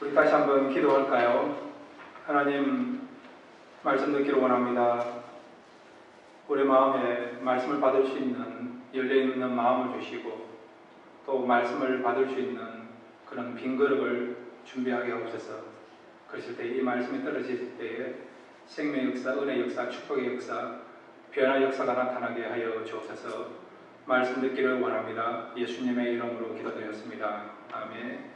우리 다시 한번 기도할까요? 하나님, 말씀 듣기를 원합니다. 우리 마음에 말씀을 받을 수 있는 열려있는 마음을 주시고 또 말씀을 받을 수 있는 그런 빈 그릇을 준비하게 하옵소서. 그랬을 때 이 말씀이 떨어질 때에 생명의 역사, 은혜의 역사, 축복의 역사, 변화의 역사가 나타나게 하여 주옵소서. 말씀 듣기를 원합니다. 예수님의 이름으로 기도드렸습니다. 아멘.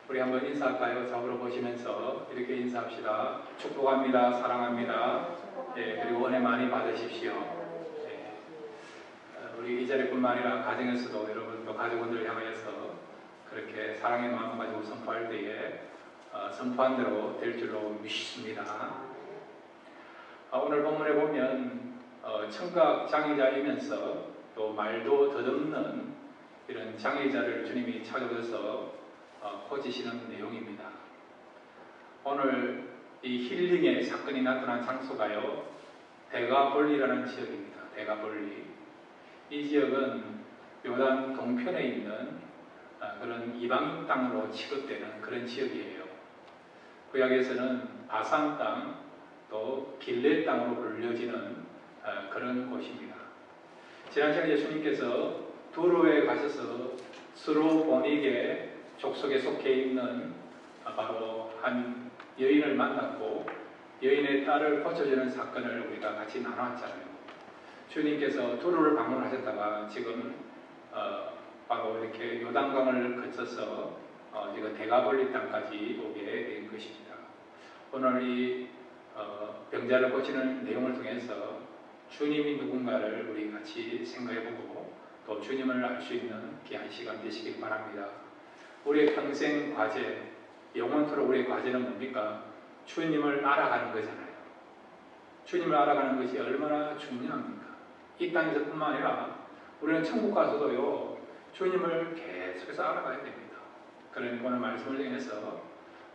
우리 한번 인사할까요? 좌우로 보시면서 이렇게 인사합시다. 축복합니다. 사랑합니다. 그리고 은혜 많이 받으십시오. 우리 이 자리뿐만 아니라 가정에서도 여러분 또 가족분들을 향하여서 그렇게 사랑의 마음 가지고 선포할 때에 선포한 대로 될 줄로 믿습니다. 오늘 본문에 보면 청각 장애자이면서 또 말도 더듬는 이런 장애자를 주님이 찾아오셔서 고치시는 내용입니다. 오늘 이 힐링의 사건이 나타난 장소가요, 대가볼리라는 지역입니다. 대가볼리. 이 지역은 요단 동편에 있는 그런 이방인 땅으로 취급되는 그런 지역이에요. 구약에서는 바산 땅, 또 길레 땅으로 불려지는 그런 곳입니다. 지난 시간에 예수님께서 두로에 가셔서 스로보닉의 족속에 속해 있는 바로 한 여인을 만났고 여인의 딸을 고쳐주는 사건을 우리가 같이 나눠왔잖아요. 주님께서 두로를 방문하셨다가 지금 바로 이렇게 요단강을 거쳐서 지금 대가볼리 땅까지 오게 된 것입니다. 오늘 이 병자를 고치는 내용을 통해서 주님이 누군가를 우리 같이 생각해보고 또 주님을 알 수 있는 귀한 시간 되시길 바랍니다. 우리의 평생 과제, 영원토록 우리의 과제는 뭡니까? 주님을 알아가는 거잖아요. 주님을 알아가는 것이 얼마나 중요합니까? 이 땅에서 뿐만 아니라 우리는 천국 가서도요, 주님을 계속해서 알아가야 됩니다. 그러니 오늘 말씀을 통해서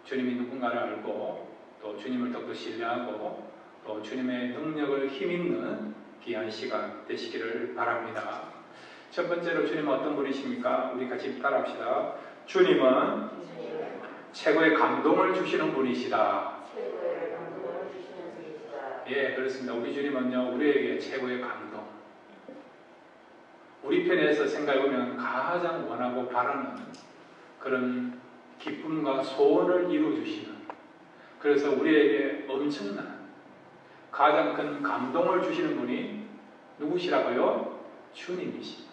주님이 누군가를 알고 또 주님을 더욱더 신뢰하고 또 주님의 능력을 힘있는 귀한 시간 되시기를 바랍니다. 첫 번째로 주님은 어떤 분이십니까? 우리 같이 따라합시다. 주님은 최고의 감동을 주시는 분이시다. 예, 그렇습니다. 우리 주님은요, 우리에게 최고의 감동. 우리 편에서 생각해보면 가장 원하고 바라는 그런 기쁨과 소원을 이루어주시는, 그래서 우리에게 엄청난 가장 큰 감동을 주시는 분이 누구시라고요? 주님이십니다.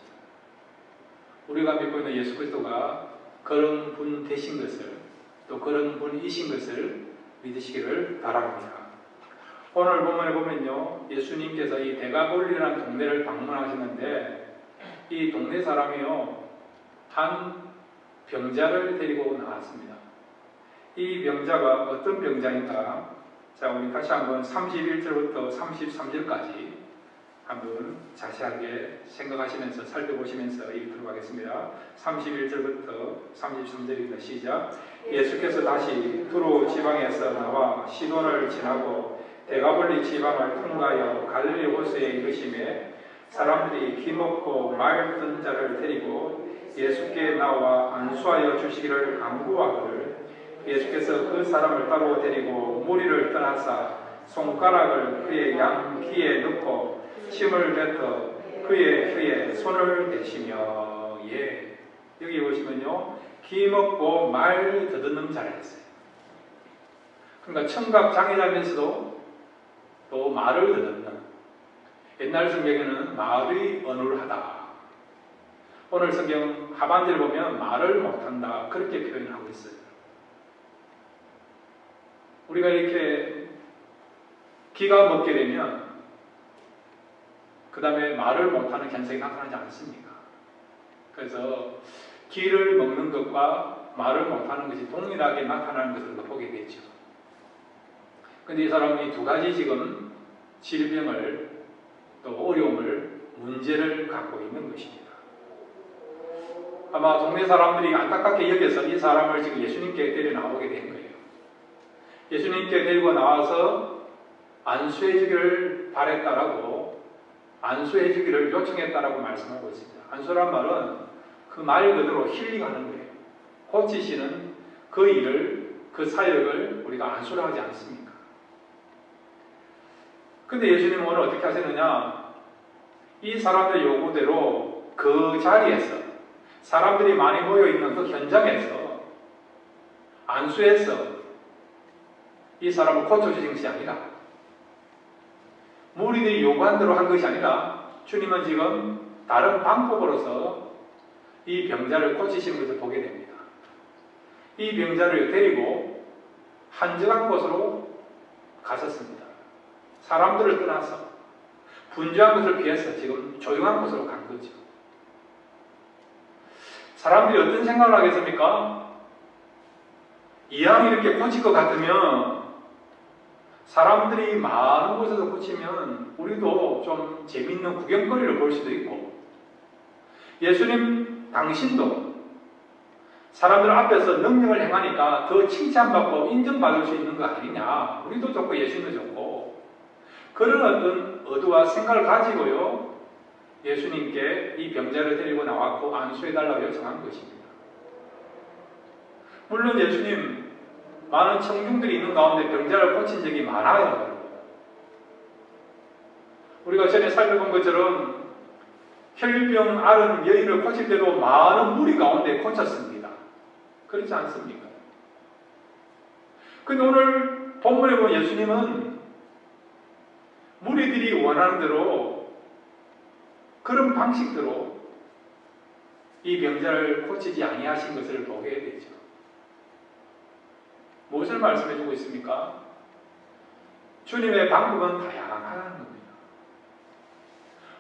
우리가 믿고 있는 예수 그리스도가 그런 분 되신 것을, 또 그런 분이신 것을 믿으시기를 바랍니다. 오늘 본문에 보면요, 예수님께서 이 대가볼리라는 동네를 방문하셨는데 이 동네 사람이요, 한 병자를 데리고 나왔습니다. 이 병자가 어떤 병자인가? 자, 우리 다시 한번 31절부터 33절까지 한번 자세하게 생각하시면서 살펴보시면서 읽도록 하겠습니다. 31절부터 33절입니다. 시작. 예수께서 다시 두로 지방에서 나와 시돈을 지나고 대가볼리 지방을 통과하여 갈릴리 호수에 이르시매 사람들이 기먹고 말 뜬 자를 데리고 예수께 나와 안수하여 주시기를 간구하거늘 예수께서 그 사람을 따로 데리고 무리를 떠나사 손가락을 그의 양 귀에 넣고 침을 뱉어 그의 혀에 손을 대시며, 예, 여기 보시면요, 기먹고 말 더듬는 자를 했어요. 그러니까 청각 장애자면서도 또 말을 더듬는, 옛날 성경에는 말의 언어를 하다, 오늘 성경 하반절을 보면 말을 못한다, 그렇게 표현을 하고 있어요. 우리가 이렇게 기가 먹게 되면 그 다음에 말을 못하는 현상이 나타나지 않습니까? 그래서 기를 먹는 것과 말을 못하는 것이 동일하게 나타나는 것을 보게 되죠. 그런데 이 사람은 이 두 가지 지금 질병을 또 어려움을, 문제를 갖고 있는 것입니다. 아마 동네 사람들이 안타깝게 여겨서 이 사람을 지금 예수님께 데려 나오게 된 거예요. 예수님께 데리고 나와서 안수해 주기를 바랬다라고, 안수해 주기를 요청했다라고 말씀하고 있습니다. 안수란 말은 그 말 그대로 힐링하는 거예요. 고치시는 그 일을 그 사역을 우리가 안수를 하지 않습니까? 근데 예수님은 오늘 어떻게 하시느냐? 이 사람들 요구대로 그 자리에서 사람들이 많이 모여있는 그 현장에서 안수해서 이 사람을 고쳐주신 것이 아니라 무리들이 요구한 대로 한 것이 아니라 주님은 지금 다른 방법으로서 이 병자를 고치시는 것을 보게 됩니다. 이 병자를 데리고 한적한 곳으로 가셨습니다. 사람들을 떠나서 분주한 것을 피해서 지금 조용한 곳으로 간 거죠. 사람들이 어떤 생각을 하겠습니까? 이왕 이렇게 고칠 것 같으면 사람들이 많은 곳에서 고치면 우리도 좀 재밌는 구경거리를 볼 수도 있고, 예수님 당신도 사람들 앞에서 능력을 행하니까 더 칭찬받고 인정받을 수 있는 거 아니냐, 우리도 좋고 예수님도 좋고, 그런 어떤 의도와 생각을 가지고요 예수님께 이 병자를 데리고 나왔고 안수해달라고 요청한 것입니다. 물론 예수님 많은 청중들이 있는 가운데 병자를 고친 적이 많아요. 우리가 전에 살펴본 것처럼 혈류병 앓은 여인을 고칠 때도 많은 무리 가운데 고쳤습니다. 그렇지 않습니까? 근데 오늘 본문에 보면 예수님은 무리들이 원하는 대로 그런 방식대로 이 병자를 고치지 아니하신 것을 보게 되죠. 무엇을 말씀해주고 있습니까? 주님의 방법은 다양하다는 겁니다.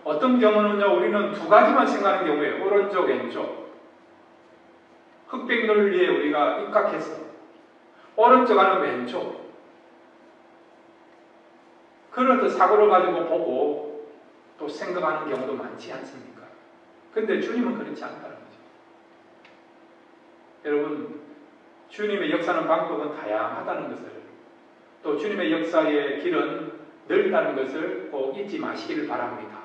어떤 경우는요, 우리는 두 가지만 생각하는 경우에 오른쪽, 왼쪽, 흑백 논리에 우리가 입각해서 오른쪽 하는 왼쪽, 그런 어떤 사고를 가지고 보고 또 생각하는 경우도 많지 않습니까? 근데 주님은 그렇지 않다는 거죠. 여러분, 주님의 역사하는 방법은 다양하다는 것을, 또 주님의 역사의 길은 넓다는 것을 꼭 잊지 마시기를 바랍니다.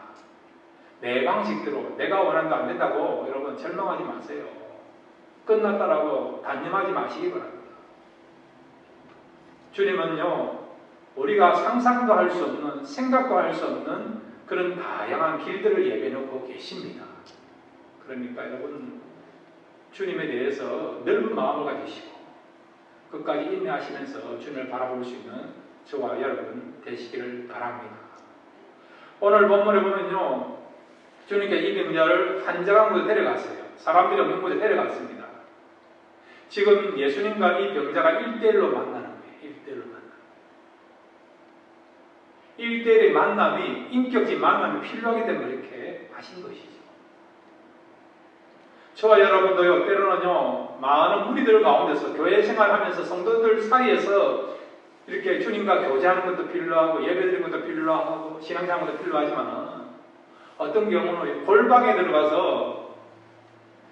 내 방식대로 내가 원한다 안 된다고 여러분 절망하지 마세요. 끝났다라고 단념하지 마시기 바랍니다. 주님은요, 우리가 상상도 할 수 없는, 생각도 할 수 없는 그런 다양한 길들을 예배놓고 계십니다. 그러니까 여러분, 주님에 대해서 넓은 마음을 가지시고 끝까지 인내하시면서 주님을 바라볼 수 있는 저와 여러분 되시기를 바랍니다. 오늘 본문에 보면요, 주님께 이 병자를 한적한 곳에 데려갔어요. 사람들이 없는 곳에 데려갔습니다. 지금 예수님과 이 병자가 1대1로 만나는 거예요. 1대1로 만나는 거예요. 1대1의 만남이, 인격적인 만남이 필요하기 때문에 이렇게 하신 것이죠. 저와 여러분도요, 때로는요, 많은 무리들 가운데서 교회 생활하면서 성도들 사이에서 이렇게 주님과 교제하는 것도 필요하고 예배드리는 것도 필요하고 신앙생활 것도 필요하지만 어떤 경우는 골방에 들어가서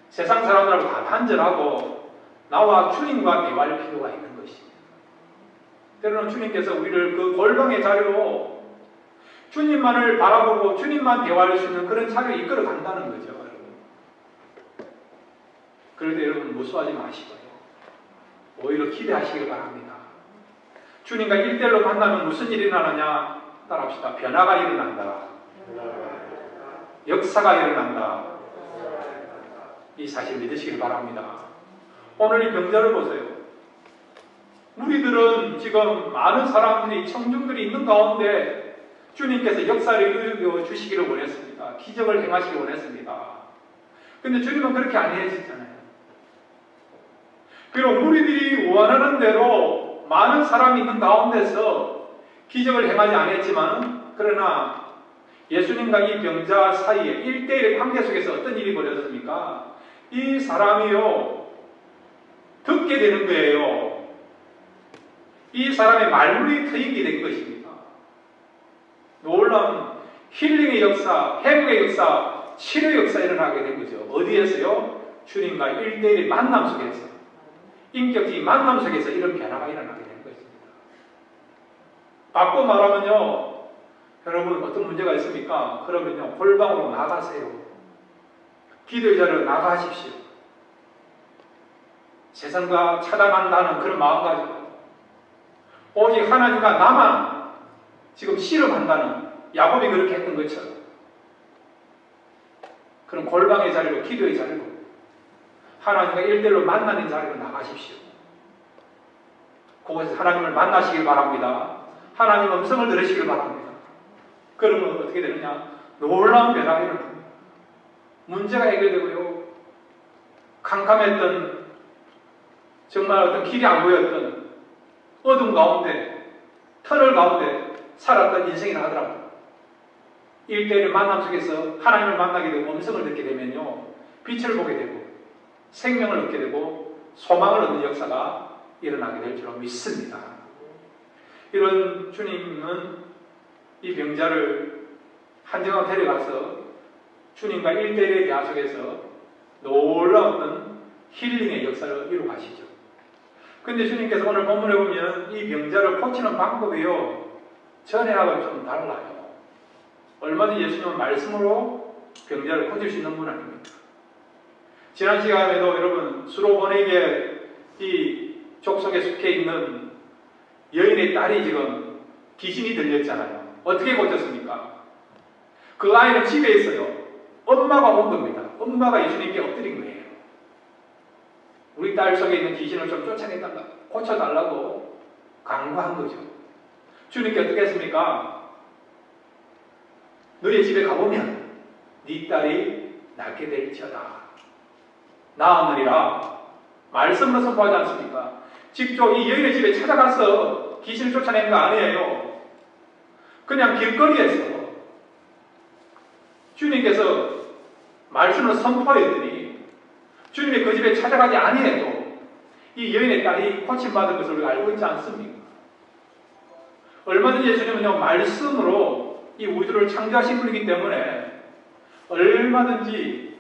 세상 사람들하고 다 단절하고 나와 주님과 대화할 필요가 있는 것입니다. 때로는 주님께서 우리를 그 골방의 자리로 주님만을 바라보고 주님만 대화할 수 있는 그런 자리로 이끌어 간다는 거죠. 여러분. 그럴 때 여러분 무수하지 마시고요, 오히려 기대하시길 바랍니다. 주님과 1대1로 만나면 무슨 일이 일어나느냐? 따라합시다. 변화가 일어난다. 역사가 일어난다. 이 사실 믿으시길 바랍니다. 오늘 이 병자를 보세요. 우리들은 지금 많은 사람들이, 청중들이 있는 가운데 주님께서 역사를 이루어 주시기를 원했습니다. 기적을 행하시기를 원했습니다. 근데 주님은 그렇게 안 해주셨잖아요. 비록 무리들이 원하는 대로 많은 사람이 있는 가운데서 기적을 행하지 않았지만, 그러나 예수님과 이 병자 사이에 1대1의 관계 속에서 어떤 일이 벌어졌습니까? 이 사람이요, 듣게 되는 거예요. 이 사람의 말문이 트이게 된 것입니다. 놀라운 힐링의 역사, 회복의 역사, 치료의 역사가 일어나게 된 거죠. 어디에서요? 주님과 1대1의 만남 속에서, 인격적인 만남 속에서 이런 변화가 일어나게 된 것입니다. 바꿔 말하면요, 여러분 어떤 문제가 있습니까? 그러면요, 골방으로 나가세요. 기도의 자리로 나가십시오. 세상과 차단한다는 그런 마음가짐, 오직 하나님과 나만 지금 씨름한다는 야곱이 그렇게 했던 것처럼 그런 골방의 자리로, 기도의 자리로, 하나님과 일대일로 만나는 자리로 나가십시오. 그곳에서 하나님을 만나시길 바랍니다. 하나님 음성을 들으시길 바랍니다. 그러면 어떻게 되느냐? 놀라운 변화가 일어납니다. 문제가 해결되고요. 캄캄했던, 정말 어떤 길이 안 보였던 어둠 가운데, 터널 가운데 살았던 인생이 나더라고요. 일대일의 만남 속에서 하나님을 만나게 되고 음성을 듣게 되면요, 빛을 보게 되고 생명을 얻게 되고 소망을 얻는 역사가 일어나게 될 줄로 믿습니다. 이런 주님은 이 병자를 한정하고 데려가서 주님과 일대일의 대화 속에서 놀라운 힐링의 역사를 이루어 가시죠. 근데 주님께서 오늘 본문에 보면 이 병자를 고치는 방법이요, 전에하고는 좀 달라요. 얼마든지 예수님은 말씀으로 병자를 고칠 수 있는 분 아닙니까? 지난 시간에도 여러분, 수로보내게 이 족속에 속해 있는 여인의 딸이 지금 귀신이 들렸잖아요. 어떻게 고쳤습니까? 그 아이는 집에 있어요. 엄마가 온 겁니다. 엄마가 예수님께 엎드린 거예요. 우리 딸 속에 있는 귀신을 좀 쫓아내달라, 고쳐달라고 강구한 거죠. 주님께 어떻게 했습니까? 너희 집에 가보면 네 딸이 낫게 될지어다. 나으느니라 말씀으로 선포하지 않습니까? 직접 이 여인의 집에 찾아가서 귀신을 쫓아낸 거 아니에요. 그냥 길거리에서 주님께서 말씀으로 선포했더니 주님이 그 집에 찾아가지 아니해도 이 여인의 딸이 고침받은 것을 우리가 알고 있지 않습니까? 얼마든지 예수님은요, 말씀으로 이 우주를 창조하신 분이기 때문에 얼마든지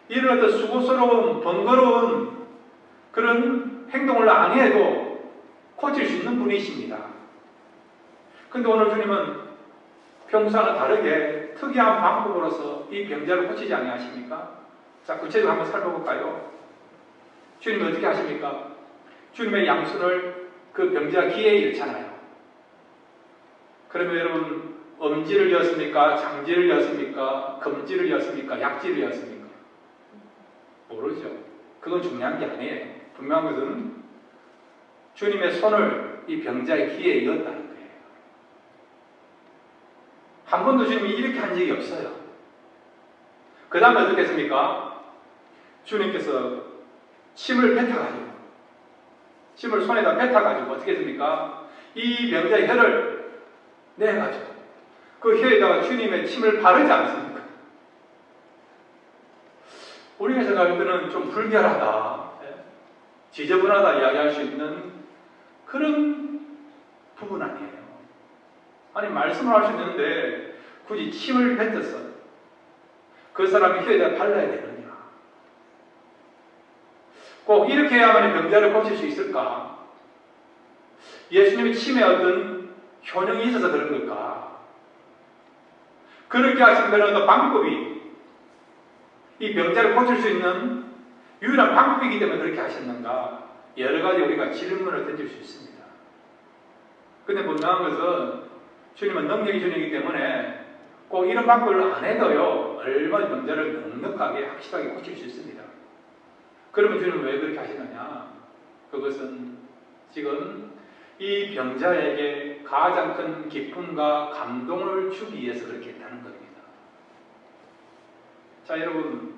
이런 어떤 수고스러운, 번거로운 그런 행동을 안 해도 고칠 수 있는 분이십니다. 근데 오늘 주님은 평소와는 다르게 특이한 방법으로서 이 병자를 고치지 아니하십니까? 자, 구체적으로 한번 살펴볼까요? 주님이 어떻게 하십니까? 주님의 양손을 그 병자 귀에 잃잖아요. 그러면 여러분, 엄지를 이었습니까? 장지를 이었습니까? 검지를 이었습니까? 약지를 이었습니까? 모르죠. 그건 중요한 게 아니에요. 분명한 것은 주님의 손을 이 병자의 귀에 이었다는 거예요. 한 번도 주님이 이렇게 한 적이 없어요. 그 다음에 어떻게 했습니까? 주님께서 침을 뱉어가지고, 침을 손에다 뱉어가지고 어떻게 했습니까? 이 병자의 혀를 내가지고 그 혀에다가 주님의 침을 바르지 않습니까? 우리가 생각할 때는 좀 불결하다, 지저분하다 이야기할 수 있는 그런 부분 아니에요. 아니, 말씀을 할 수 있는데 굳이 침을 뱉어서 그 사람의 혀에다 발라야 되느냐? 꼭 이렇게 해야만 병자를 고칠 수 있을까? 예수님의 침에 어떤 효능이 있어서 그런 걸까? 그렇게 하신 그런 어떤 방법이 이 병자를 고칠 수 있는 유일한 방법이기 때문에 그렇게 하셨는가? 여러 가지 우리가 질문을 던질 수 있습니다. 근데 분명한 것은 주님은 능력이 주님이기 때문에 꼭 이런 방법을 안 해도요, 얼마나 병자를 넉넉하게 확실하게 고칠 수 있습니다. 그러면 주님은 왜 그렇게 하시느냐? 그것은 지금 이 병자에게 가장 큰 기쁨과 감동을 주기 위해서 그렇게 했다는 겁니다. 자, 여러분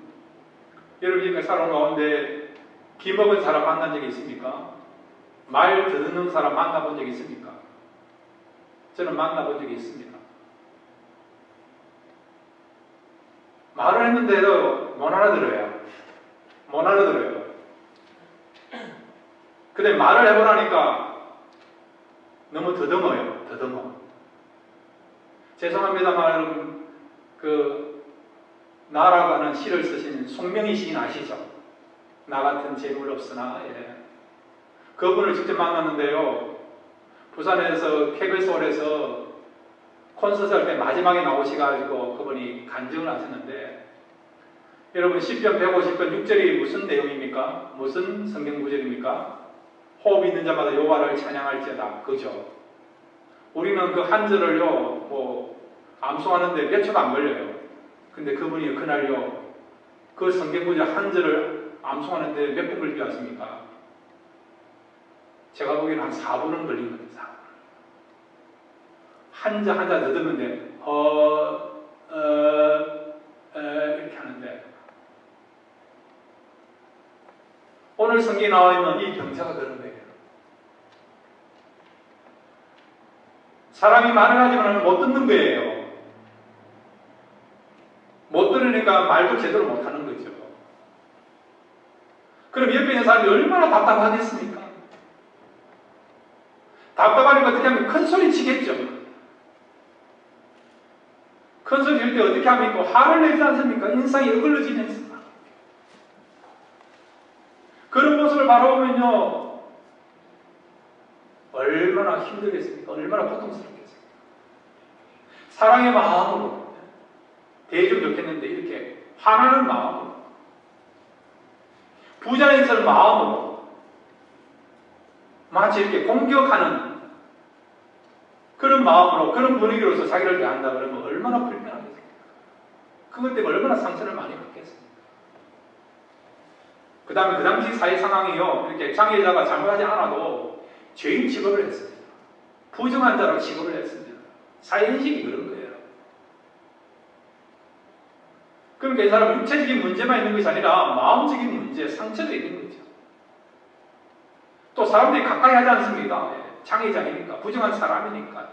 지금까지 살아온 가운데 기먹은 사람 만난 적이 있습니까? 말 듣는 사람 만나본 적이 있습니까? 저는 만나본 적이 있습니다. 말을 했는데도 못 알아들어요. 못 알아들어요. 근데 말을 해보라니까 너무 더듬어요. 더듬어. 죄송합니다만 그 나라고 하는 시를 쓰신 송명희 시인 아시죠? 나 같은 재물 없으나, 예. 그분을 직접 만났는데요, 부산에서 KBS홀에서 콘서트 할 때 마지막에 나오셔가지고 그분이 간증을 하셨는데, 여러분 시편 150편 6절이 무슨 내용입니까? 무슨 성경 구절입니까? 호흡 있는 자마다 여호와를 찬양할지어다. 그죠? 우리는 그 한 절을요 암송하는데 몇 초도 안 걸려요. 근데 그분이 그날요 그 성경 구절 한 절을 암송하는데 몇 분 걸리지 않습니까? 제가 보기에는 한 4분은 걸린 겁니다. 4분. 한자 한자 더듬는데 이렇게 하는데 오늘 성경에 나와 있는 이 병자가 그런 거예요. 사람이 말을 하지만 못 듣는 거예요. 못 들으니까 말도 제대로 못 하는 거죠. 그럼 옆에 있는 사람이 얼마나 답답하겠습니까? 답답하니까 어떻게 하면 큰 소리 치겠죠. 큰 소리 칠 때 어떻게 합니까? 화를 내지 않습니까? 인상이 어글러지면서. 그런 모습을 바라보면요, 얼마나 힘들겠습니까? 얼마나 고통스럽겠습니까? 사랑의 마음으로 대해주면 좋겠는데 이렇게 화나는 마음으로 부자인 설 마음으로 마치 이렇게 공격하는 그런 마음으로 그런 분위기로서 자기를 대한다 그러면 얼마나 불편하겠습니까? 그것 때문에 얼마나 상처를 많이 받겠습니까? 그 다음에 그 당시 사회 상황이요 이렇게 장애자가 잘못하지 않아도 죄인 취급을 했습니다. 부정한 자로 취급을 했습니다. 사회인식이 그런 거예요. 그러니까 이 사람은 육체적인 문제만 있는 것이 아니라 마음적인 문제, 상처도 있는 거죠. 또 사람들이 가까이 하지 않습니다. 장애자이니까, 부정한 사람이니까.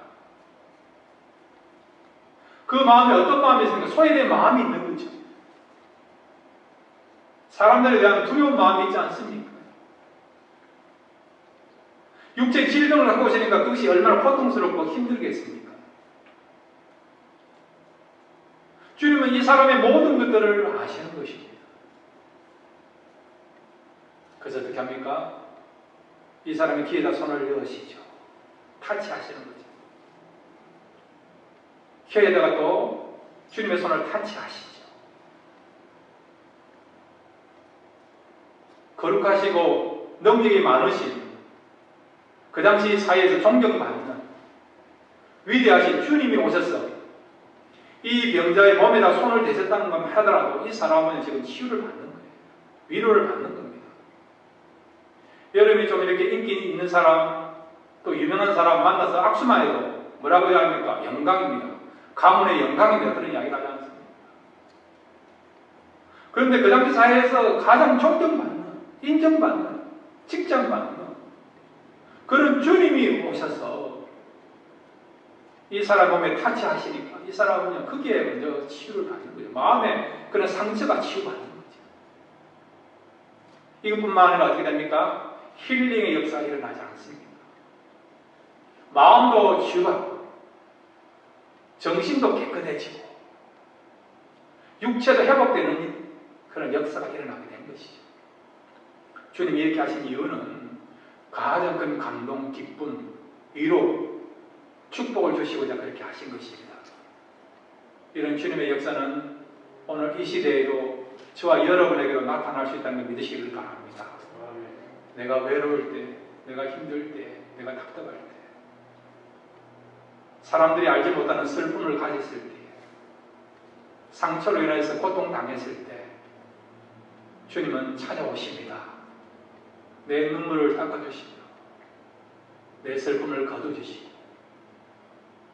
그 마음에 어떤 마음이 있습니까? 소외된 마음이 있는 거죠. 사람들에 대한 두려운 마음이 있지 않습니까? 육체 질병을 갖고 오시니까 그것이 얼마나 고통스럽고 힘들겠습니까? 주님은 이 사람의 모든 것들을 아시는 것입니다. 그래서 어떻게 합니까? 이 사람의 귀에다 손을 넣으시죠. 타치하시는 거죠. 혀에다가 또 주님의 손을 타치하시죠. 거룩하시고 능력이 많으신 그 당시 사회에서 존경받는 위대하신 주님이 오셔서 이 병자의 몸에다 손을 대셨다는 것만 하더라도 이 사람은 지금 치유를 받는 거예요. 위로를 받는 겁니다. 여러분이 좀 이렇게 인기 있는 사람 또 유명한 사람 만나서 악수만 해도 뭐라고 해야 합니까? 영광입니다. 가문의 영광입니다. 그런 이야기를 하지 않습니까? 그런데 그 당시 사회에서 가장 존경받는, 인정받는, 칭찬받는 그런 주님이 오셔서 이 사람 몸에 타치하시니까 이 사람은 크게 먼저 치유를 받는 거죠. 마음에 그런 상처가 치유받는 거죠. 이것뿐만 아니라 어떻게 됩니까? 힐링의 역사가 일어나지 않습니다. 마음도 치유받고 정신도 깨끗해지고 육체도 회복되는 그런 역사가 일어나게 된 것이죠. 주님이 이렇게 하신 이유는 가장 큰 감동, 기쁨, 위로, 축복을 주시고자 그렇게 하신 것입니다. 이런 주님의 역사는 오늘 이 시대에도 저와 여러분에게도 나타날 수 있다는 걸 믿으시길 바랍니다. 내가 외로울 때, 내가 힘들 때, 내가 답답할 때, 사람들이 알지 못하는 슬픔을 가졌을 때, 상처로 인해서 고통당했을 때 주님은 찾아오십니다. 내 눈물을 닦아주시고 내 슬픔을 거둬주시고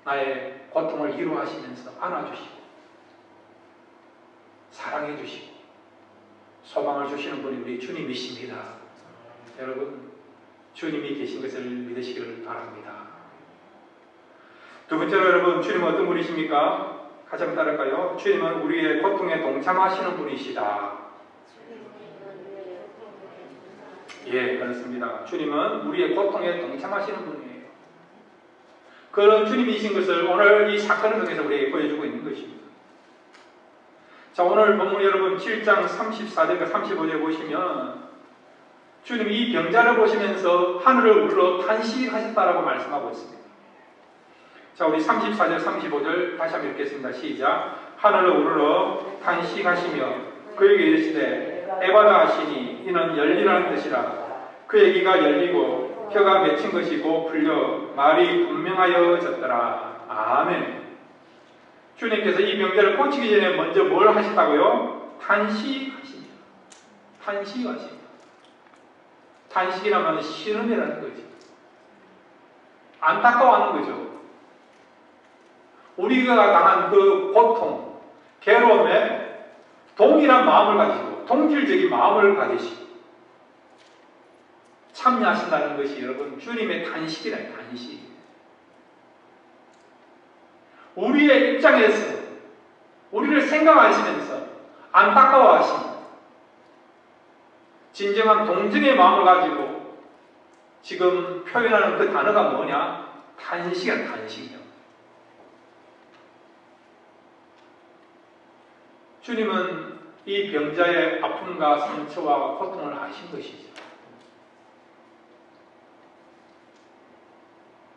나의 고통을 위로하시면서 안아주시고 사랑해주시고 소망을 주시는 분이 우리 주님이십니다. 여러분 주님이 계신 것을 믿으시기를 바랍니다. 두 번째로 여러분 주님은 어떤 분이십니까? 같이 한번 따를까요? 주님은 우리의 고통에 동참하시는 분이시다. 예, 그렇습니다. 주님은 우리의 고통에 동참하시는 분이에요. 그런 주님이신 것을 오늘 이 사건을 통해서 우리에게 보여주고 있는 것입니다. 자, 오늘 본문 여러분 7장 34절과 35절 보시면 주님이 이 병자를 보시면서 하늘을 우러러 탄식하셨다라고 말씀하고 있습니다. 자, 우리 34절, 35절 다시 한번 읽겠습니다. 시작. 하늘을 우러러 탄식하시며 그에게 이르시되 에바다 하시니 이는 열리라는 뜻이라. 그의 귀가 열리고 혀가 맺힌 것이고 풀려 말이 분명하여졌더라. 아멘. 주님께서 이 병자를 고치기 전에 먼저 뭘 하셨다고요? 탄식하십니다. 탄식하십니다. 탄식이라면 신음이라는 거지. 안타까워하는 거죠. 우리가 당한 그 고통, 괴로움에 동일한 마음을 가지고 동질적인 마음을 가지시고 참여하신다는 것이 여러분 주님의 탄식이라는 탄식. 우리의 입장에서 우리를 생각하시면서 안타까워하십니다. 진정한 동정의 마음을 가지고 지금 표현하는 그 단어가 뭐냐? 탄식이란 탄식이요. 주님은 이 병자의 아픔과 상처와 고통을 아신 것이죠.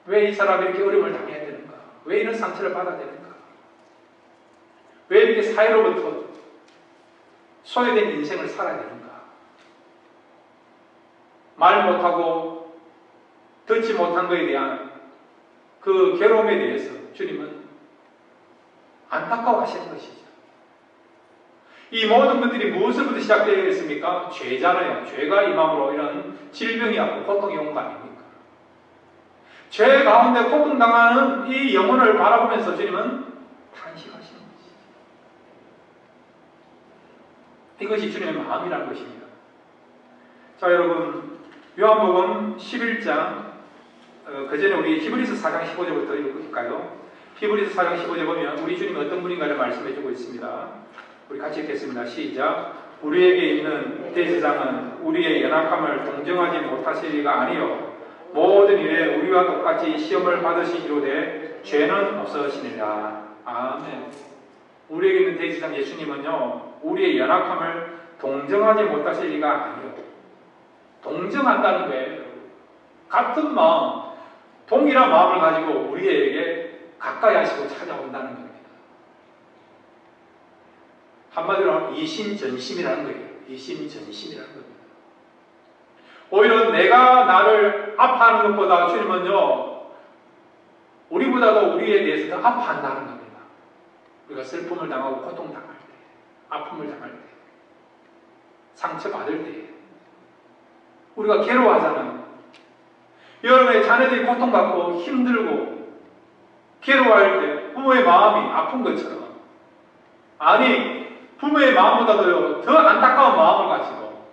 왜 이 사람이 이렇게 어려움을 당해야 되는가? 왜 이런 상처를 받아야 되는가? 왜 이렇게 사회로부터 소외된 인생을 살아야 되는가? 말 못하고 듣지 못한 것에 대한 그 괴로움에 대해서 주님은 안타까워하시는 것이죠. 이 모든 것들이 무엇으로부터 시작되어 있습니까? 죄잖아요. 죄가 임함으로 이런 질병이 왔고 고통이 온 거 아닙니까? 죄 가운데 고통당하는 이 영혼을 바라보면서 주님은 탄식하시는 것이죠. 이것이 주님의 마음이라는 것입니다. 자, 여러분, 요한복음 11장, 그 전에 우리 히브리서 4장 15절부터 읽을까요? 히브리서 4장 15절 보면 우리 주님이 어떤 분인가를 말씀해주고 있습니다. 우리 같이 읽겠습니다. 시작. 우리에게 있는 대제사장은 우리의 연약함을 동정하지 못하시리가 아니요 모든 일에 우리와 똑같이 시험을 받으시기로되 죄는 없으시니라. 아멘. 우리에게 있는 대제사장 예수님은요 우리의 연약함을 동정하지 못하시리가 아니요 동정한다는 거예요. 같은 마음, 동일한 마음을 가지고 우리에게 가까이 하시고 찾아온다는 겁니다. 한마디로 이심전심이라는 거예요. 이심전심이라는 겁니다. 오히려 내가 나를 아파하는 것보다 주님은요 우리보다도 우리에 대해서 더 아파한다는 겁니다. 우리가 슬픔을 당하고 고통당할 때, 아픔을 당할 때, 상처받을 때 우리가 괴로워하잖아요. 여러분의 자녀들이 고통받고 힘들고 괴로워할 때 부모의 마음이 아픈 것처럼 아니 부모의 마음보다도 더 안타까운 마음을 가지고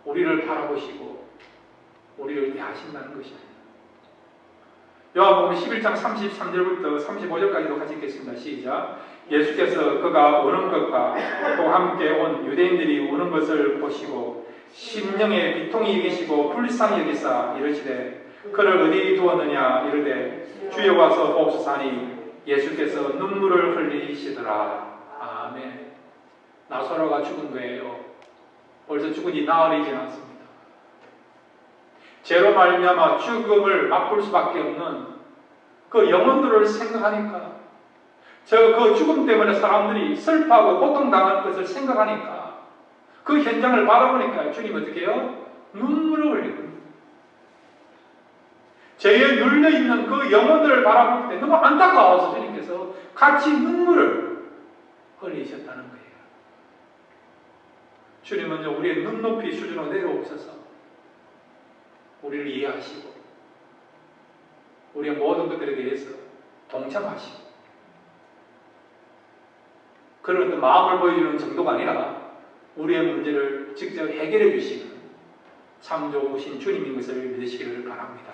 우리를 바라보시고 우리를 대하신다는 것입니다. 요한복음 11장 33절부터 35절까지도 같이 읽겠습니다. 시작. 예수께서 그가 우는 것과 또 함께 온 유대인들이 우는 것을 보시고 심령에 비통이 여기시고 불쌍히 여기사 이르시되 그를 어디 두었느냐 이르되 주여 와서 보옵소서 하니 예수께서 눈물을 흘리시더라. 아멘. 나사로가 죽은 거예요. 벌써 죽은 지 나흘이 지났습니다. 죄로 말미암아 죽음을 맛볼 수밖에 없는 그 영혼들을 생각하니까 그 죽음 때문에 사람들이 슬퍼하고 고통당하는 것을 생각하니까 그 현장을 바라보니까 주님 어떻게 해요? 눈물을 흘리고 죄에 눌려있는 그 영혼들을 바라볼 때 너무 안타까워서 주님께서 같이 눈물을 흘리셨다는 거예요. 주님은요 우리의 눈높이 수준으로 내려오셔서 우리를 이해하시고 우리의 모든 것들에 대해서 동참하시고 그런 마음을 보여주는 정도가 아니라 우리의 문제를 직접 해결해 주시는 참 좋으신 주님인 것을 믿으시기를 바랍니다.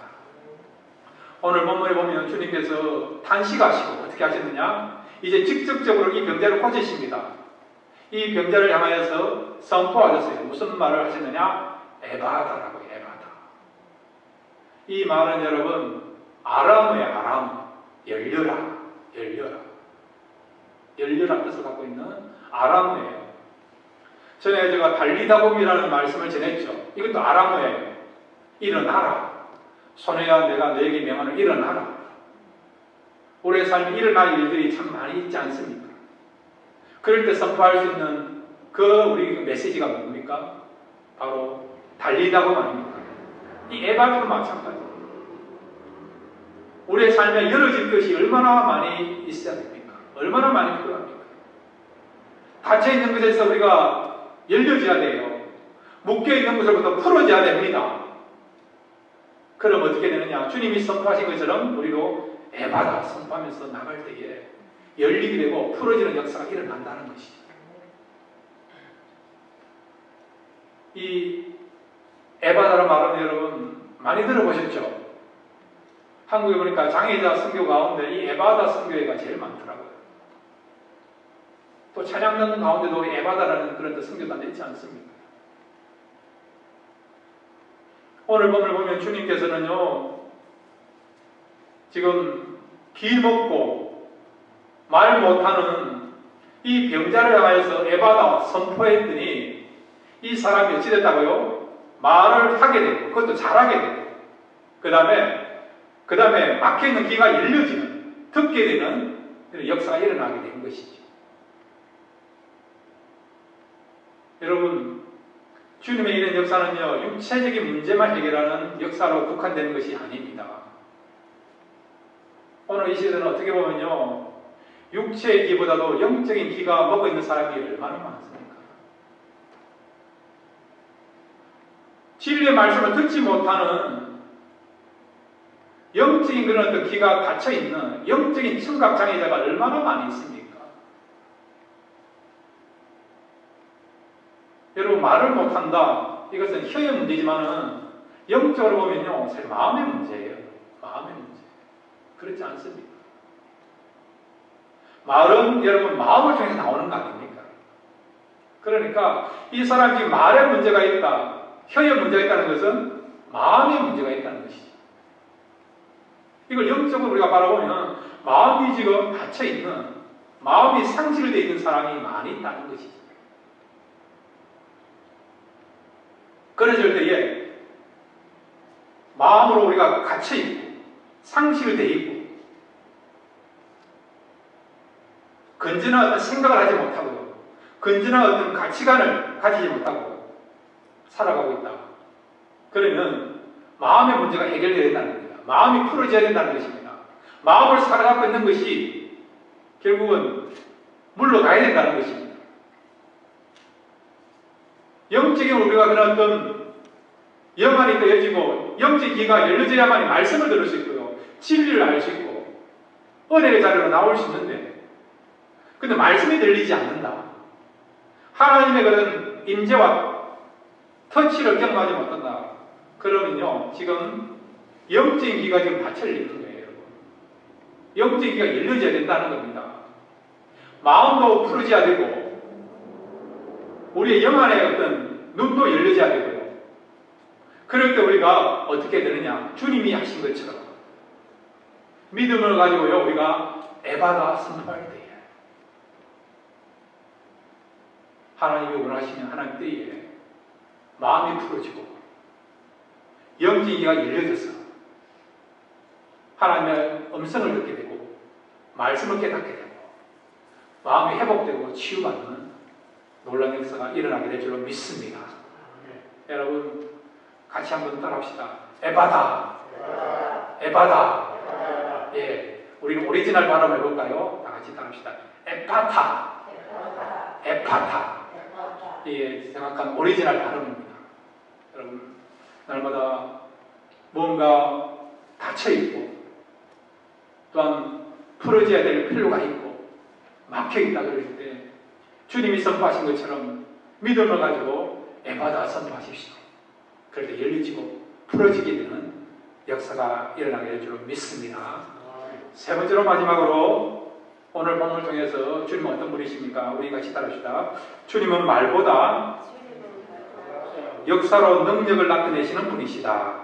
오늘 본문에 보면 주님께서 탄식하시고 어떻게 하셨느냐? 이제 직접적으로 이 병자를 고치십니다. 이 병자를 향하여서 선포하셨어요. 무슨 말을 하셨느냐? 에바다라고 해요. 에바다. 이 말은 여러분 아람어예요. 아람. 열려라. 열려라. 열려라 뜻을 갖고 있는 아람어예요. 전에 제가 달리다봄이라는 말씀을 전했죠. 이것도 아람어예요. 일어나라. 손해야 내가 너에게 명하는 일어나라. 우리의 삶에 일어날 일들이 참 많이 있지 않습니까? 그럴 때 선포할 수 있는 그 우리 메시지가 뭡니까? 바로 달리다고 말입니다. 이 에바도 마찬가지입니다. 우리의 삶에 열어질 것이 얼마나 많이 있어야 됩니까? 얼마나 많이 필요합니까? 닫혀있는 것에서 우리가 열려져야 돼요. 묶여있는 것으로부터 풀어져야 됩니다. 그럼 어떻게 되느냐? 주님이 선포하신 것처럼 우리도 에바다 선포하면서 나갈 때에 열리게 되고 풀어지는 역사가 일어난다는 것이죠. 이 에바다라는 말은 여러분 많이 들어보셨죠? 한국에 보니까 장애자 선교 가운데 이 에바다 선교회가 제일 많더라고요. 또 찬양단 가운데도 에바다라는 그런 선교단이 있지 않습니까? 오늘 본문을 보면 주님께서는요, 지금 길 먹고 말 못하는 이 병자를 향하여서 에바다 선포했더니 이 사람이 어찌 됐다고요? 말을 하게 되고 그것도 잘하게 되고 그 다음에 막혀있는 귀가 열려지는 듣게 되는 역사가 일어나게 된 것이죠. 여러분, 주님의 이런 역사는요, 육체적인 문제만 해결하는 역사로 국한되는 것이 아닙니다. 오늘 이 시대는 어떻게 보면요, 육체의 기보다도 영적인 기가 먹어있는 사람이 얼마나 많습니까? 진리의 말씀을 듣지 못하는 영적인 그런 어떤 기가 닫혀있는 영적인 청각장애자가 얼마나 많이 있습니까? 여러분, 말을 못한다. 이것은 혀의 문제지만은 영적으로 보면요, 사실 마음의 문제예요. 마음의 문제. 그렇지 않습니까? 말은 여러분 마음을 통해서 나오는 거 아닙니까? 그러니까 이 사람이 지금 말에 문제가 있다, 혀에 문제가 있다는 것은 마음에 문제가 있다는 것이죠. 이걸 영적으로 우리가 바라보면 마음이 지금 닫혀있는, 마음이 상실되어 있는 사람이 많이 있다는 것이죠. 그랬을 때에 마음으로 우리가 갇혀있고 상실되어 있고 건전한 어떤 생각을 하지 못하고요, 건전한 어떤 가치관을 가지지 못하고 살아가고 있다. 그러면 마음의 문제가 해결되어야 된다는 겁니다. 마음이 풀어져야 된다는 것입니다. 마음을 살아가고 있는 것이 결국은 물러가야 된다는 것입니다. 영적인 우리가 그런 어떤 영안이 떠여지고 영적인 귀가 열려져야만이 말씀을 들을 수 있고요, 진리를 알 수 있고 은혜의 자리로 나올 수 있는데, 근데 말씀이 들리지 않는다, 하나님의 그런 임재와 터치를 경험하지 못한다, 그러면요 지금 영적인 귀가 지금 닫혀 있는 거예요. 여러분, 영적인 귀가 열려져야 된다는 겁니다. 마음도 풀어져야 되고 우리의 영안의 어떤 눈도 열려져야 되고요. 그럴 때 우리가 어떻게 되느냐, 주님이 하신 것처럼 믿음을 가지고요, 우리가 에바다 선포할 때에 하나님이 원하시는 하나님 때에 마음이 풀어지고 영적인 귀가 열려져서 하나님의 음성을 듣게 되고 말씀을 깨닫게 되고 마음이 회복되고 치유받는 놀라운 역사가 일어나게 될 줄로 믿습니다. 여러분, 같이 한번 따라합시다. 에바다, 에바다. 예, 우리는 오리지널 발음 해볼까요? 다 같이 따라합시다. 에파타, 에파타. 예, 정확한 오리지널 발음입니다. 여러분, 날마다 뭔가 닫혀있고 또한 풀어져야 될 필요가 있고 막혀있다 그럴 때 주님이 선포하신 것처럼 믿음을 가지고 에바다 선포하십시오. 그럴 때 열려지고 풀어지게 되는 역사가 일어나게 될 줄로 믿습니다. 세 번째로 마지막으로 오늘 본문을 통해서 주님은 어떤 분이십니까? 우리 같이 따라합시다. 주님은 말보다 역사로 능력을 나타내시는 분이시다.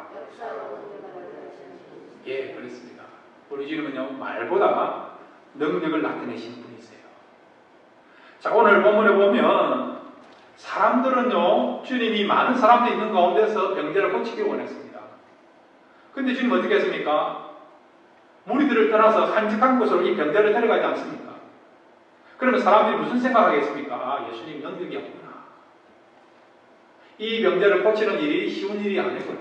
예, 그렇습니다. 우리 주님은요, 말보다 능력을 나타내시는 분이세요. 자, 오늘 본문에 보면 사람들은요, 주님이 많은 사람들이 있는 가운데서 병자를 고치기를 원했습니다. 근데 주님 어떻게 했습니까? 무리들을 떠나서 한적한 곳으로 이 병자를 데려가지 않습니까? 그러면 사람들이 무슨 생각하겠습니까? 아, 예수님 능력이 없구나. 이 병자를 고치는 일이 쉬운 일이 아니구나.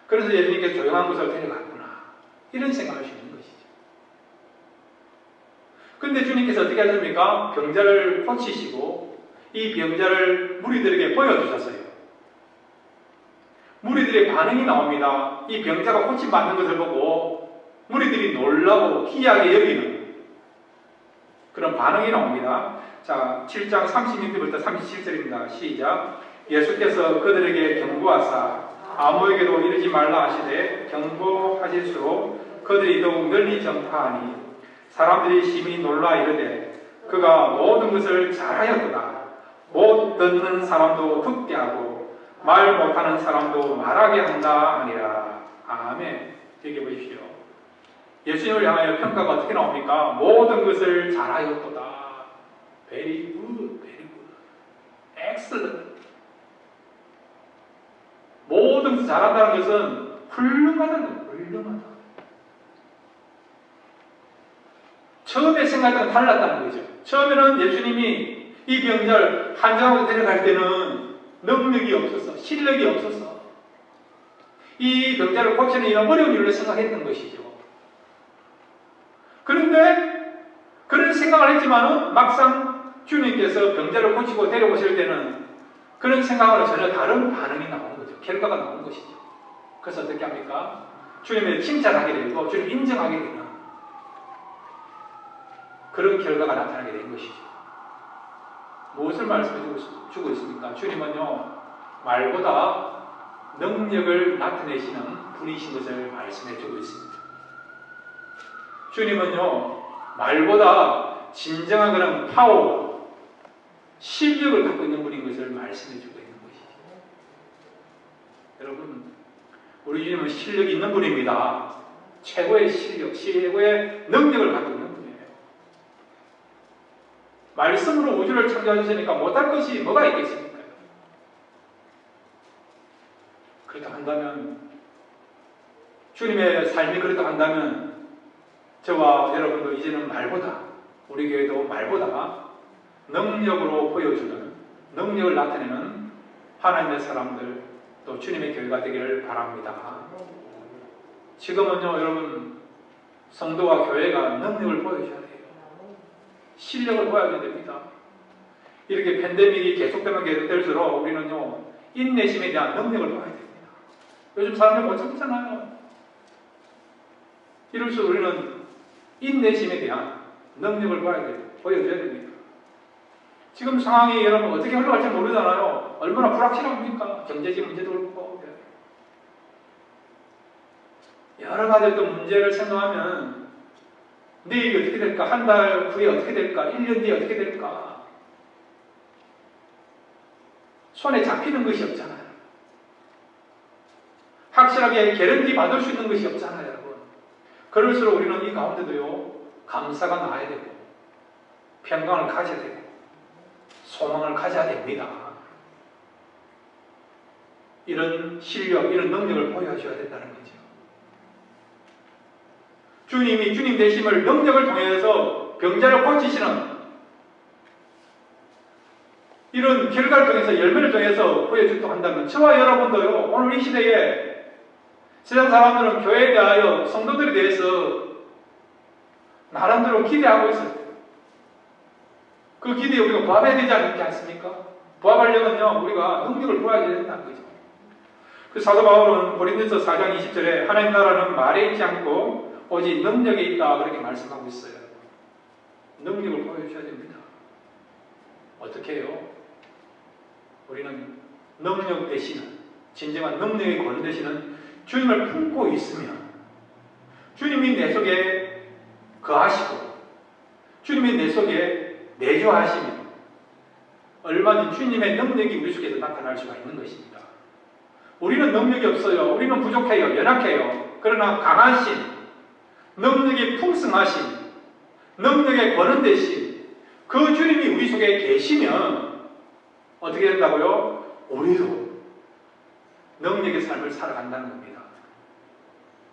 그래서 예수님께서 조용한 곳으로 데려갔구나. 이런 생각을 할 수 있는 것이죠. 근데 주님께서 어떻게 하십니까? 병자를 고치시고 이 병자를 무리들에게 보여주셨어요. 무리들의 반응이 나옵니다. 이 병자가 고침받는 것을 보고 무리들이 놀라고 희귀하게 여기는 그런 반응이 나옵니다. 자, 7장 36절부터 37절입니다. 시작. 예수께서 그들에게 경고하사 아무에게도 이르지 말라 하시되 경고하실수록 그들이 더욱 널리 전파하니 사람들이 심히 놀라 이르되 그가 모든 것을 잘하였구나. 못 듣는 사람도 듣게 하고 말 못하는 사람도 말하게 한다 하니라. 아멘. 여기 보십시오. 예수님을 향하여 평가가 어떻게 나옵니까? 모든 것을 잘하였도다. Very good, very good, excellent. 모든 것을 잘한다는 것은 훌륭하다는 거예요. 훌륭하다. 처음에 생각했던 건 달랐다는 거죠. 처음에는 예수님이 이 병자를 한정하고 데려갈 때는 능력이 없어서, 실력이 없어서 이 병자를 고치는 이런 어려운 일로 생각했던 것이죠. 그런데 그런 생각을 했지만은 막상 주님께서 병자를 고치고 데려오실 때는 그런 생각으로 전혀 다른 반응이 나오는 거죠. 결과가 나오는 것이죠. 그래서 어떻게 합니까? 주님을 칭찬하게 되고 주님을 인정하게 되는 그런 결과가 나타나게 된 것이죠. 무엇을 말씀해 주고 있습니까? 주님은요, 말보다 능력을 나타내시는 분이신 것을 말씀해 주고 있습니다. 주님은요, 말보다 진정한 그런 파워, 실력을 갖고 있는 분인 것을 말씀해 주고 있는 것이죠. 여러분, 우리 주님은 실력이 있는 분입니다. 최고의 실력, 최고의 능력을 갖고 있는 분이에요. 말씀으로 우주를 창조하셨으니까 못할 것이 뭐가 있겠습니까? 그렇다 한다면, 주님의 삶이 그렇다 한다면 저와 여러분도 이제는 말보다, 우리 교회도 말보다 능력으로 보여주는, 능력을 나타내는 하나님의 사람들, 또 주님의 교회가 되기를 바랍니다. 지금은요, 여러분, 성도와 교회가 능력을 보여줘야 돼요. 실력을 보여줘야 됩니다. 이렇게 팬데믹이 계속되면 계속될수록 우리는요, 인내심에 대한 능력을 보여야 됩니다. 요즘 사람들 못 참잖아요. 이럴수록 우리는 인내심에 대한 능력을 보여줘야 됩니다. 지금 상황이 여러분 어떻게 흘러갈지 모르잖아요. 얼마나 불확실합니까? 경제적 문제도 그렇고. 여러 가지 또 문제를 생각하면 내일이 어떻게 될까? 한 달 후에 어떻게 될까? 1년 뒤에 어떻게 될까? 손에 잡히는 것이 없잖아요. 확실하게 개런티 받을 수 있는 것이 없잖아요, 여러분. 그럴수록 우리는 이 가운데도요, 감사가 나야 되고, 평강을 가져야 되고, 소망을 가져야 됩니다. 이런 실력, 이런 능력을 보여줘야 된다는 거죠. 주님이 주님 되심을 능력을 통해서 병자를 고치시는 이런 결과를 통해서 열매를 통해서 보여주기도 한다면 저와 여러분도요, 오늘 이 시대에 세상 사람들은 교회에 대하여 성도들에 대해서 나름대로 기대하고 있어요. 그 기대에 우리가 부합해야 되지 않지 않습니까? 부합하려면요, 우리가 능력을 보여줘야 된다는 거죠. 그 사도 바울은 고린도서 4장 20절에 하나님 나라는 말에 있지 않고 오직 능력에 있다 그렇게 말씀하고 있어요. 능력을 보여줘야 됩니다. 어떻게 해요? 우리는 능력 되시는, 진정한 능력의 권 되시는 주님을 품고 있으면 주님이 내 속에 거하시고 주님이 내 속에 내주하시면 얼마든지 주님의 능력이 우리 속에서 나타날 수가 있는 것입니다. 우리는 능력이 없어요. 우리는 부족해요. 연약해요. 그러나 강하신, 능력이 풍성하신, 능력의 권한 되신 그 주님이 우리 속에 계시면 어떻게 된다고요? 우리도 능력의 삶을 살아간다는 겁니다.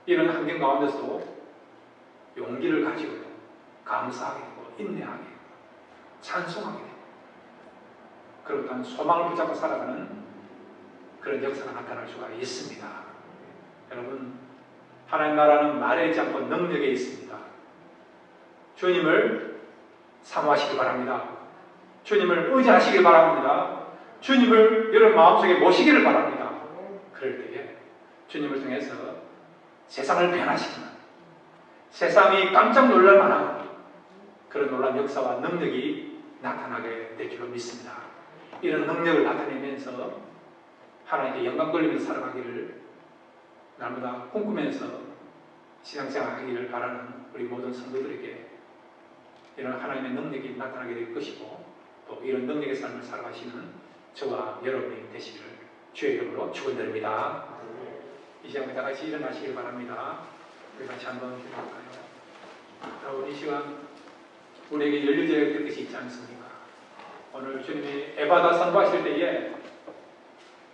이런 환경 가운데서도 용기를 가지고 감사하게 되고 인내하게, 찬송하게 되고, 그리고 또한 소망을 붙잡고 살아가는 그런 역사가 나타날 수가 있습니다. 여러분, 하나님 나라는 말하지 않고 능력에 있습니다. 주님을 사모하시기 바랍니다. 주님을 의지하시길 바랍니다. 주님을 여러분 마음속에 모시기를 바랍니다. 그럴 때에 주님을 통해서 세상을 변화시키는, 세상이 깜짝 놀랄 만한 그런 놀라운 역사와 능력이 나타나게 될 줄로 믿습니다. 이런 능력을 나타내면서 하나님께 영광 돌리면서 살아가기를 날마다 꿈꾸면서 신앙생활 하기를 바라는 우리 모든 성도들에게 이런 하나님의 능력이 나타나게 될 것이고, 또 이런 능력의 삶을 살아가시는 저와 여러분이 되시기를 주의 이름으로 축원드립니다. 이 시간 다 같이 일어나시길 바랍니다. 우리 같이 한번 기도할까요? 여러분, 이 시간 우리에게 연료제가 될 것이 있지 않습니까? 오늘 주님이 에바다 선포하실 때에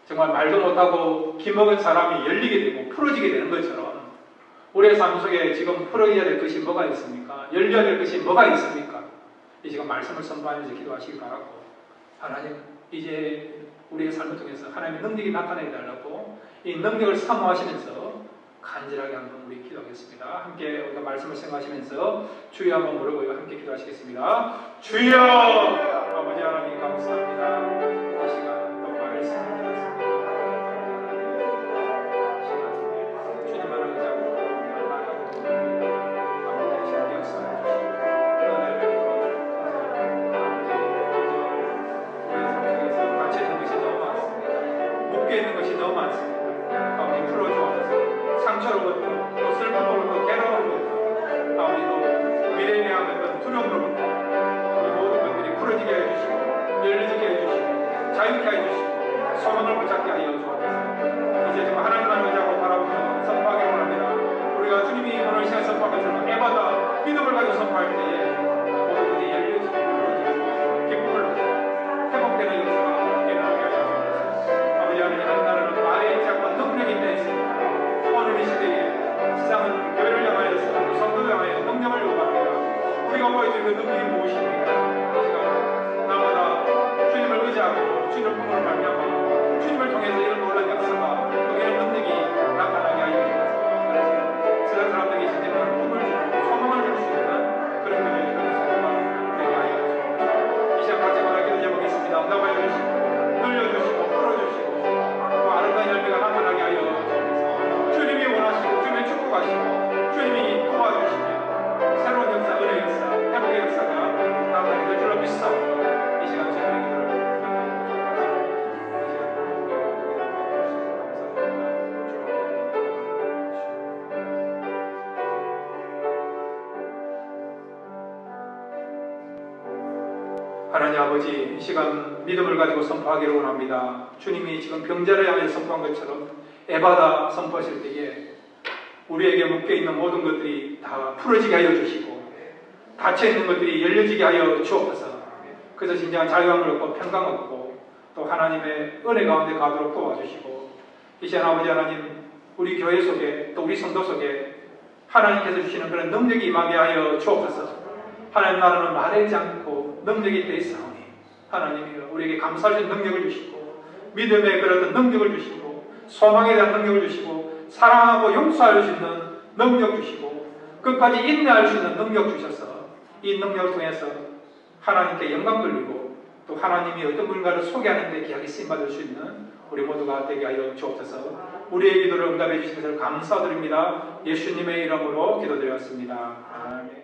정말 말도 못하고 기먹은 사람이 열리게 되고 풀어지게 되는 것처럼 우리의 삶 속에 지금 풀어져야 될 것이 뭐가 있습니까? 열려야 될 것이 뭐가 있습니까? 이 시간 말씀을 선포하면서 기도하시기 바라고, 하나님 이제 우리의 삶을 통해서 하나님의 능력이 나타나게 달라고 이 능력을 사모하시면서 간절하게 한번 우리 기도하겠습니다. 함께 우리가 말씀을 생각하시면서 주여 한번 부르고 함께 기도하시겠습니다. 주여! 아버지 하나님 감사합니다. 이 시간 또 말씀을 드렸습니다. 이 시간 주님 하나님 잡고 나아가고 아버지 하시는 역사해 주시고 은혜를 베풀어 우리의 삶 속에서 갇혀있는 것이 너무 많습니다. 묶여있는 것이 너무 많습니다. 아버지 풀어주옵소서. 상처로부터, 또 슬픔으로부터, 괴로움으로부터, 아버지도 미래에 대한 어떤 두려움으로부터 우리 모든 것들이 풀어지게 해주시고, 열리게 해주시고, 자유케 해주시고, 소망을 붙잡게 하여 주옵소서. 이제 정말 하나님만 의지하고 바라보며 선포하기 원합니다. 우리가 주님이 오늘 시간 선포한 것처럼 에바다 믿음을 가지고 선포할 때에 모든 것이 열려지고, 풀어지고, 기쁨을 얻고 회복되는 역사가 일어나게 하여 주옵소서. 아버지 하나님, 하나님은 말에 있지 않고 능력이 있다 했습니다. 오늘 이 시대에 세상은 교회를 향하여서 또 성도를 향하여 능력을 요구합니다. 우리가 보여줄 그 능력이 무엇입니까? 이 시간 날마다 주님을 의지하고 주님을 품으로 말미암아 주님을 통해서 이런 놀라운 역사가 또 이런 능력이 나타나게 하여 주셔서, 그래서 세상 사람들이 있을 때는 꿈을 주고 소망을 줄 수 있는 그런 교회의 그런 성도가 되게 하여 주옵소서. 이 시간 같이 말하기도 해보겠습니다. 응답하여 주시고 늘려주시고 풀어주시고 또 아름다운 열매가 나타나게 하여 주옵소서. 주님이 원하시고 주님이 축복하시고 주님이 도와주시면 새로운 역사, 은혜의 역사, 회복의 역사가 나타나게 될 줄로 믿사옵니다. 이 시간 주님의 기도를 하나님 아버지, 이 시간 믿음을 가지고 선포하기를 원합니다. 주님이 지금 병자를 향해 선포한 것처럼 에바다 선포하실 때에 우리에게 묶여있는 모든 것들이 다 풀어지게 하여 주시고 닫혀있는 것들이 열려지게 하여 주옵소서. 그래서 진정한 자유함을 얻고 평강 얻고 또 하나님의 은혜 가운데 가도록 도와주시고, 이 시간 아버지 하나님, 우리 교회 속에 또 우리 성도 속에 하나님께서 주시는 그런 능력이 임하게 하여 주옵소서. 하나님 나라는 말하지 않고 능력이 되어 있사오니 하나님이 우리에게 감사할 수 있는 능력을 주시고 믿음의 그런 능력을 주시고 소망에 대한 능력을 주시고 사랑하고 용서할 수 있는 능력 주시고 끝까지 인내할 수 있는 능력 주셔서 이 능력을 통해서 하나님께 영광 돌리고 또 하나님이 어떤 분가를 소개하는 데 귀하게 쓰임받을 수 있는 우리 모두가 되게 하여 주옵소서. 우리의 기도를 응답해 주신 것을 감사드립니다. 예수님의 이름으로 기도드렸습니다. 아멘.